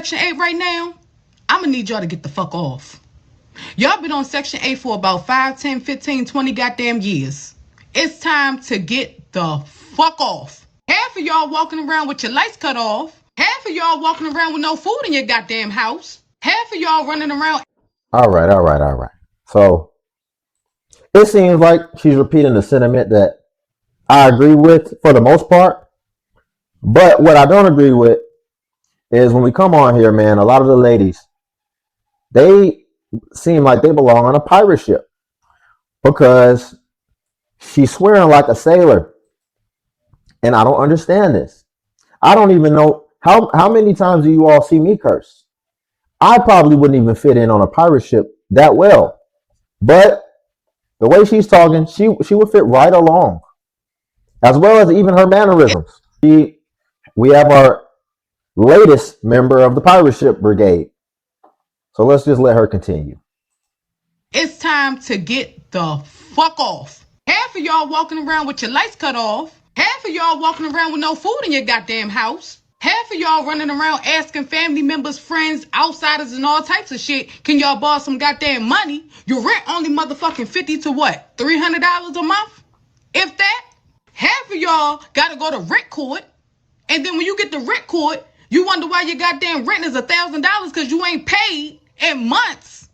Section 8 right now, I'm gonna need y'all to get the fuck off. Y'all been on Section 8 for about 5, 10, 15, 20 goddamn years. It's time to get the fuck off. Half of y'all walking around with your lights cut off. Half of y'all walking around with no food in your goddamn house. Half of y'all running around. All right. So it seems like she's repeating the sentiment that I agree with for the most part. But what I don't agree with is when we come on here, man, a lot of the ladies, they seem like they belong on a pirate ship because she's swearing like a sailor. And I don't understand this. I don't even know how many times do you all see me curse? I probably wouldn't even fit in on a pirate ship that well. But the way she's talking, she would fit right along, as well as even her mannerisms. We have our latest member of the pirate ship brigade. So let's just let her continue. It's time to get the fuck off. Half of y'all walking around with your lights cut off. Half of y'all walking around with no food in your goddamn house. Half of y'all running around asking family members, friends, outsiders, and all types of shit, can y'all borrow some goddamn money? Your rent only motherfucking 50 to what? $300 a month? If that? Half of y'all gotta go to rent court. And then when you get to rent court, you wonder why your goddamn rent is $1,000 because you ain't paid in months.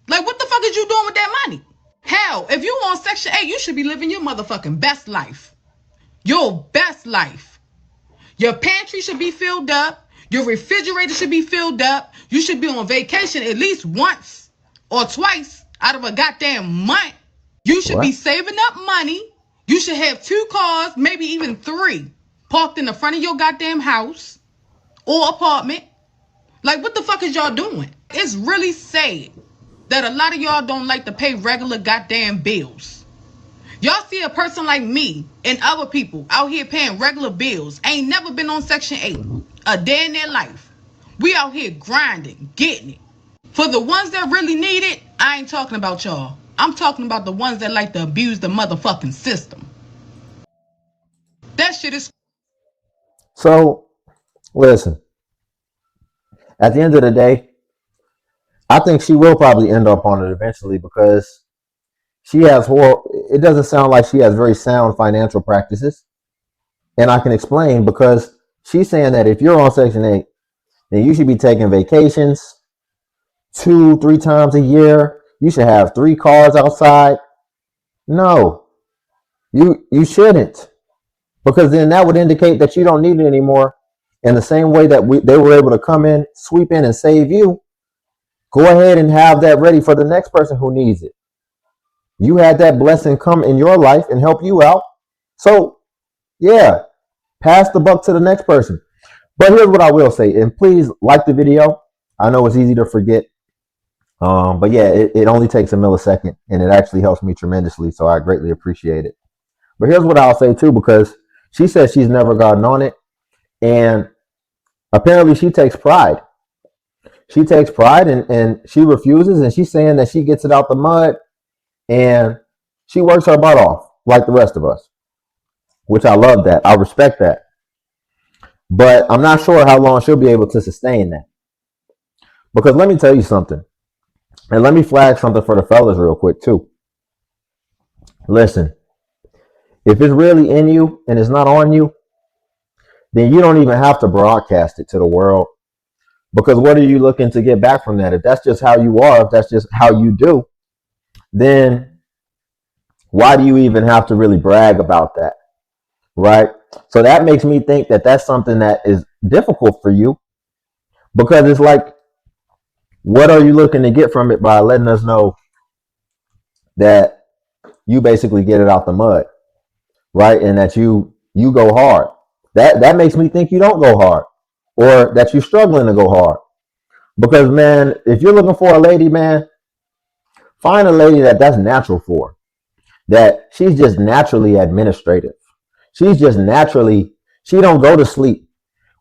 Like, what the fuck is you doing with that money? Hell, if you on Section 8, you should be living your motherfucking best life. Your best life. Your pantry should be filled up. Your refrigerator should be filled up. You should be on vacation at least once or twice out of a goddamn month. You should be saving up money. You should have 2 cars, maybe even 3, parked in the front of your goddamn house or apartment. Like, what the fuck is y'all doing? It's really sad that a lot of y'all don't like to pay regular goddamn bills. Y'all see a person like me and other people out here paying regular bills, ain't never been on Section 8 a day in their life. We out here grinding, getting it. For the ones that really need it, I ain't talking about y'all. I'm talking about the ones that like to abuse the motherfucking system. That shit is... So listen, at the end of the day, I think she will probably end up on it eventually because it doesn't sound like she has very sound financial practices. And I can explain because she's saying that if you're on Section 8, then you should be taking vacations 2-3 times a year. You should have 3 cars outside. No, you shouldn't, because then that would indicate that you don't need it anymore. In the same way that they were able to come in, sweep in, and save you, go ahead and have that ready for the next person who needs it. You had that blessing come in your life and help you out. So, yeah, pass the buck to the next person. But here's what I will say, and please like the video. I know it's easy to forget. But yeah, it only takes a millisecond, and it actually helps me tremendously, so I greatly appreciate it. But here's what I'll say, too, because she says she's never gotten on it, and apparently she takes pride. She takes pride, and she refuses, and she's saying that she gets it out the mud, and she works her butt off like the rest of us, which I love that. I respect that. But I'm not sure how long she'll be able to sustain that. Because let me tell you something. And let me flag something for the fellas real quick, too. Listen, if it's really in you and it's not on you, then you don't even have to broadcast it to the world. Because what are you looking to get back from that? If that's just how you are, if that's just how you do, then why do you even have to really brag about that? Right? So that makes me think that that's something that is difficult for you, because it's like, what are you looking to get from it by letting us know that you basically get it out the mud, right? And that you go hard. That makes me think you don't go hard, or that you're struggling to go hard. Because, man, if you're looking for a lady, man, find a lady that's natural for, that she's just naturally administrative. She's just naturally, she don't go to sleep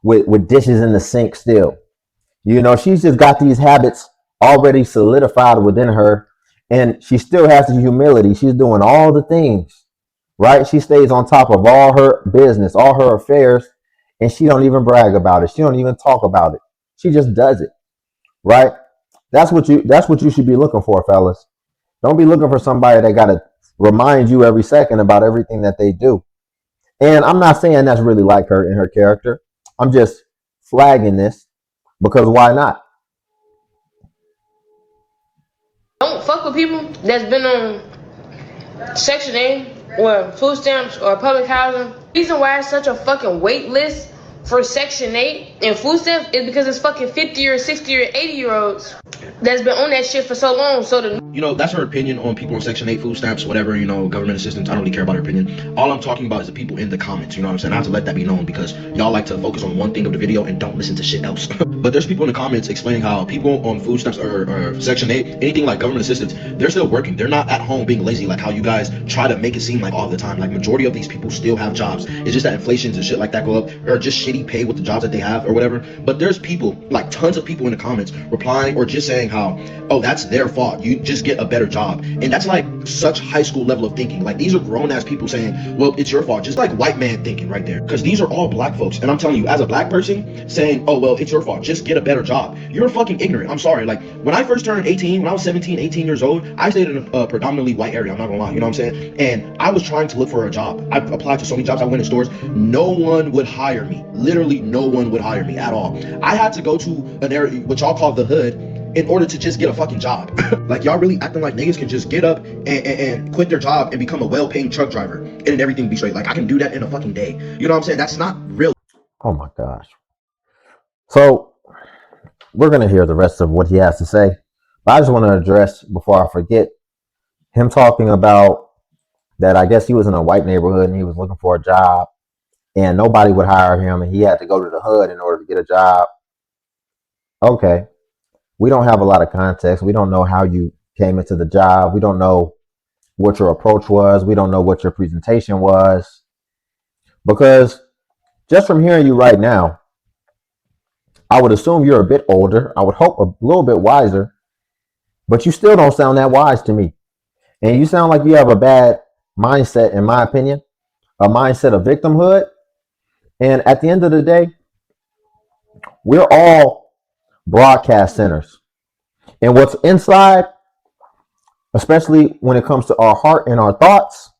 with dishes in the sink still. You know, she's just got these habits already solidified within her, and she still has the humility. She's doing all the things, right? She stays on top of all her business, all her affairs, and she don't even brag about it. She don't even talk about it. She just does it, right? That's what you should be looking for, fellas. Don't be looking for somebody that gotta remind you every second about everything that they do. And I'm not saying that's really like her in her character. I'm just flagging this because why not? Don't fuck with people that's been on Section 8 or food stamps or public housing. The reason why it's such a fucking wait list for Section 8 and food stamps is because it's fucking 50 or 60 or 80-year-olds that's been on that shit for so long. So that's her opinion on people on Section 8 food stamps, whatever, government assistance. I don't really care about her opinion. All I'm talking about is the people in the comments, you know what I'm saying? I have to let that be known because y'all like to focus on one thing of the video and don't listen to shit else. But there's people in the comments explaining how people on food stamps or Section 8, anything like government assistance, they're still working. They're not at home being lazy like how you guys try to make it seem like all the time. Like, majority of these people still have jobs. It's just that inflations and shit like that go up, or just shitty pay with the jobs that they have or whatever. But there's people, like tons of people in the comments replying or just saying how, oh, that's their fault. You just get a better job. And that's like such high school level of thinking. Like, these are grown ass people saying, well, it's your fault. Just like white man thinking right there. Because these are all black folks. And I'm telling you, as a black person saying, oh, well, it's your fault, just get a better job, you're fucking ignorant. I'm sorry. Like, when I first turned 18, when I was 17, 18 years old, I stayed in a predominantly white area. I'm not gonna lie. You know what I'm saying? And I was trying to look for a job. I applied to so many jobs. I went in stores. No one would hire me. Literally no one would hire me at all. I had to go to an area, which y'all call the hood, in order to just get a fucking job. Like, y'all really acting like niggas can just get up and quit their job and become a well-paying truck driver and everything be straight. Like, I can do that in a fucking day. You know what I'm saying? That's not real. Oh my gosh. So we're gonna hear the rest of what he has to say. But I just want to address before I forget him talking about that. I guess he was in a white neighborhood and he was looking for a job and nobody would hire him and he had to go to the hood in order to get a job. Okay. We don't have a lot of context. We don't know how you came into the job. We don't know what your approach was. We don't know what your presentation was. Because just from hearing you right now, I would assume you're a bit older. I would hope a little bit wiser, but you still don't sound that wise to me. And you sound like you have a bad mindset, in my opinion, a mindset of victimhood. And at the end of the day, we're all broadcast centers. And what's inside, especially when it comes to our heart and our thoughts,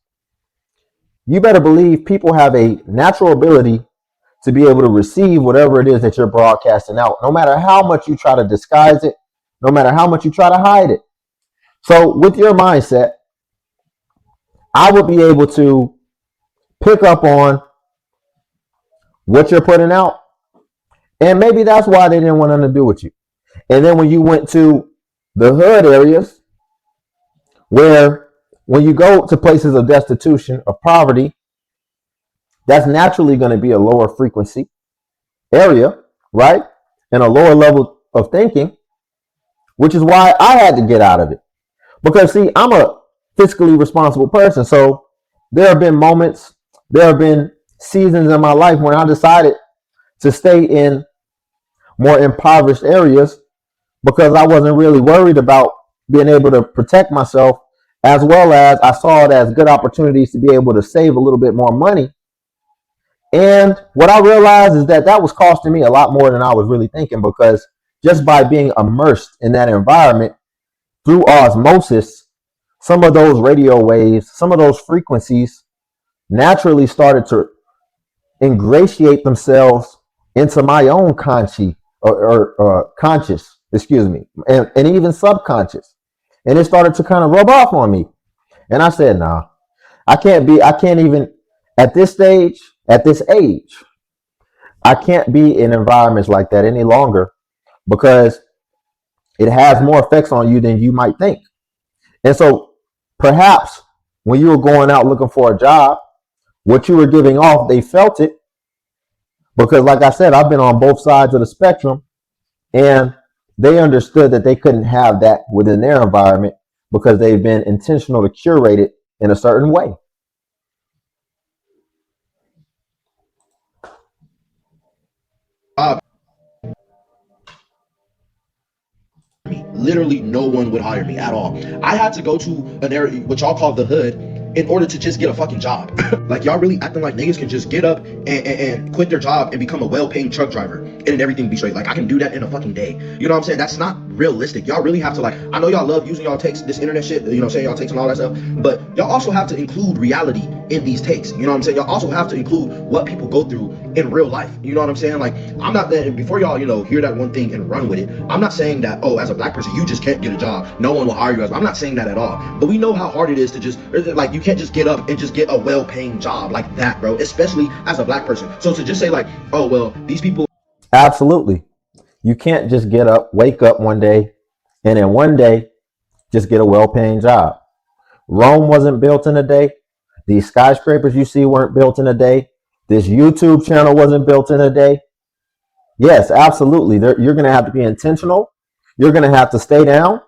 you better believe people have a natural ability to be able to receive whatever it is that you're broadcasting out, no matter how much you try to disguise it, no matter how much you try to hide it. So with your mindset, I would be able to pick up on what you're putting out. And maybe that's why they didn't want nothing to do with you. And then when you went to the hood areas, where when you go to places of destitution, of poverty, that's naturally going to be a lower frequency area, right? And a lower level of thinking, which is why I had to get out of it. Because, see, I'm a fiscally responsible person. So there have been moments, there have been seasons in my life when I decided to stay in more impoverished areas because I wasn't really worried about being able to protect myself, as well as I saw it as good opportunities to be able to save a little bit more money. And what I realized is that that was costing me a lot more than I was really thinking, because just by being immersed in that environment through osmosis, some of those radio waves, some of those frequencies naturally started to ingratiate themselves into my own conscious, and even subconscious. And it started to kind of rub off on me. And I said, nah, I can't even, at this stage, at this age, I can't be in environments like that any longer, because it has more effects on you than you might think. And so perhaps when you were going out looking for a job, what you were giving off, they felt it, because like I said, I've been on both sides of the spectrum, and they understood that they couldn't have that within their environment because they've been intentional to curate it in a certain way. Literally no one would hire me at all. I had to go to an area, which y'all call the hood, in order to just get a fucking job. Like, y'all really acting like niggas can just get up and quit their job and become a well-paying truck driver and then everything be straight. Like, I can do that in a fucking day. You know what I'm saying? That's not realistic. Y'all really have to, like, I know y'all love using y'all takes, this internet shit, you know what I'm saying, y'all takes and all that stuff, but y'all also have to include reality in these takes. You know what I'm saying? Y'all also have to include what people go through in real life. You know what I'm saying? Like, I'm not that, before y'all, you know, hear that one thing and run with it, I'm not saying that, oh, as a black person, you just can't get a job. No one will hire you. I'm not saying that at all. But we know how hard it is to just, like, you can't just get up and just get a well-paying job like that, bro, especially as a black person. So to just say like, oh, well, these people. Absolutely. You can't just get up, wake up one day, and in one day, just get a well-paying job. Rome wasn't built in a day. These skyscrapers you see weren't built in a day. This YouTube channel wasn't built in a day. Yes, absolutely. You're going to have to be intentional. You're going to have to stay down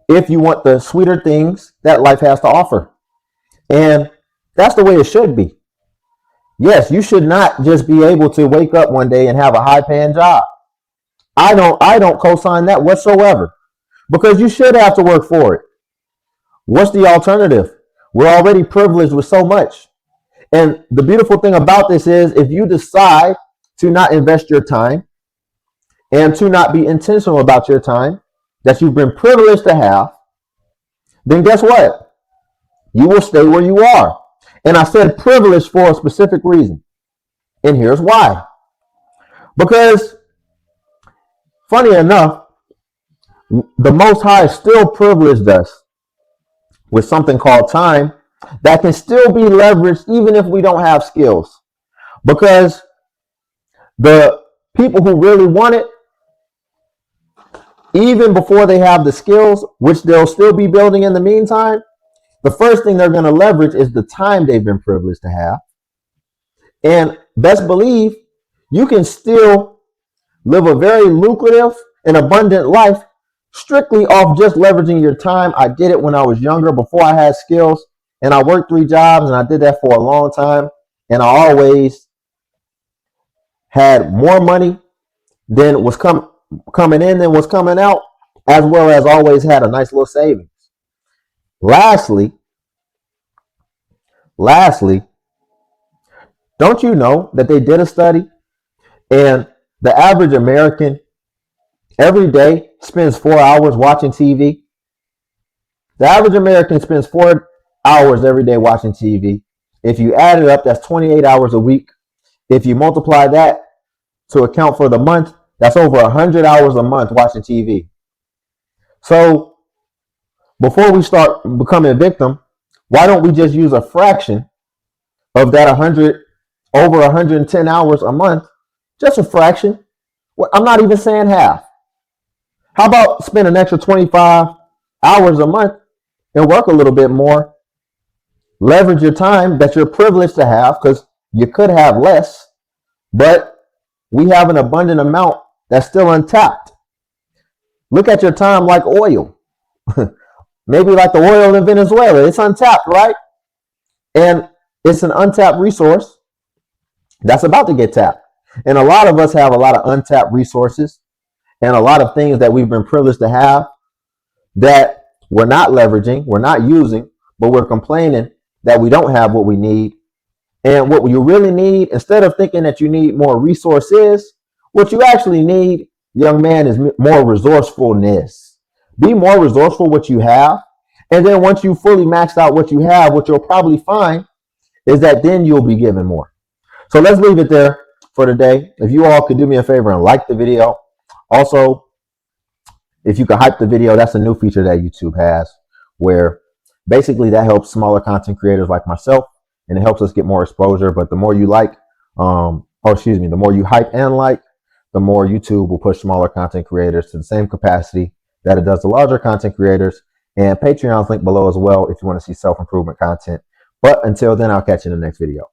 if you want the sweeter things that life has to offer. And that's the way it should be. Yes, you should not just be able to wake up one day and have a high-paying job. I don't co-sign that whatsoever, because you should have to work for it. What's the alternative? We're already privileged with so much. And the beautiful thing about this is, if you decide to not invest your time and to not be intentional about your time that you've been privileged to have, then guess what? You will stay where you are. And I said privileged for a specific reason. And here's why. Because, funny enough, the Most High still privileged us with something called time that can still be leveraged even if we don't have skills. Because the people who really want it, even before they have the skills, which they'll still be building in the meantime, the first thing they're going to leverage is the time they've been privileged to have. And best believe you can still live a very lucrative and abundant life strictly off just leveraging your time. I did it when I was younger, before I had skills, and I worked 3 jobs, and I did that for a long time. And I always had more money than was coming in than was coming out, as well as always had a nice little savings. Lastly, don't you know that they did a study, and the average American every day spends 4 hours watching TV? The average American spends 4 hours every day watching TV. If you add it up, that's 28 hours a week. If you multiply that to account for the month, that's over 100 hours a month watching TV. So before we start becoming a victim, why don't we just use a fraction of that over 110 hours a month? Just a fraction. Well, I'm not even saying half. How about spend an extra 25 hours a month and work a little bit more? Leverage your time that you're privileged to have, because you could have less, but we have an abundant amount that's still untapped. Look at your time like oil. Maybe like the oil in Venezuela. It's untapped, right? And it's an untapped resource that's about to get tapped. And a lot of us have a lot of untapped resources and a lot of things that we've been privileged to have that we're not leveraging, we're not using, but we're complaining that we don't have what we need. And what you really need, instead of thinking that you need more resources, what you actually need, young man, is more resourcefulness. Be more resourceful what you have. And then once you fully maxed out what you have, what you'll probably find is that then you'll be given more. So let's leave it there for today. If you all could do me a favor and like the video. Also, if you could hype the video, that's a new feature that YouTube has, where basically that helps smaller content creators like myself, and it helps us get more exposure. But the more you the more you hype and like, the more YouTube will push smaller content creators to the same capacity that it does the larger content creators. And Patreon's linked below as well if you want to see self-improvement content. But until then, I'll catch you in the next video.